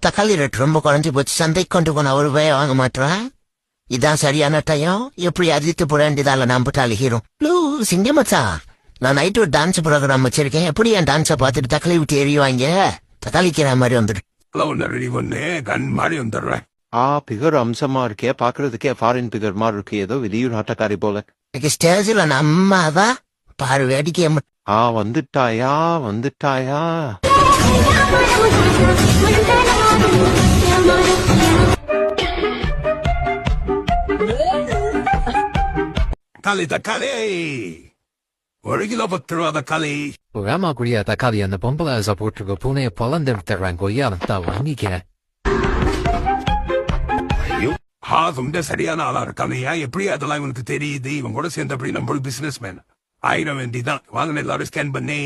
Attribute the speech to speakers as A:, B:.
A: தக்காளி ரேட் ரொம்ப குறைஞ்சு போச்சு, சந்தைக்கு கொண்டு போன ஒரு ரூபாய் வாங்க மாட்டேன். இதான் சரியான டைம். எப்படி அதித்து போட வேண்டியதால நம்பிட்டாள் ஹீரோ. சிங்கமச்சா, நான் நைட்டு ஒரு டான்ஸ் ப்ரோக்ராம் வச்சிருக்கேன். எப்படி என் டான்ஸை பார்த்துட்டு தக்காளி விட்டு எறிவாங்க? தக்காளிக்கிற மாதிரி வந்துடு.
B: கண் மாதிரி வந்துடுறேன்.
C: பிகர் அம்சமா இருக்கே, பாக்குறதுக்கே ஃபாரின் பிகர் மாதிரி இருக்கு, ஏதோ வெளியூர் ஆட்டக்காரி போல.
A: ஸ்டேஜ்ல நம்மதான் பாரு வேடிக்கை.
C: வந்துட்டாயா வந்துட்டாயா.
B: தக்காளி 1 கிலோ 10 ரூபா தக்காளி.
D: Programa guria தக்காளி அந்த பொம்பளை போட்டுருக்க பூனைய பொலந்து விட்டுறாங்க. கொய்யா வாங்கிக்கிறேன்.
B: ஐயோ, ரொம்ப சரியான ஆளா இருக்கானையா. எப்படி அதெல்லாம் இவனுக்கு தெரியுது? இவன் கூட சேர்ந்து அப்படி நம்ம பிசினஸ் மேன் ஆயிட வேண்டிதான். வாங்கின எல்லாரும் ஸ்கேன் பண்ணி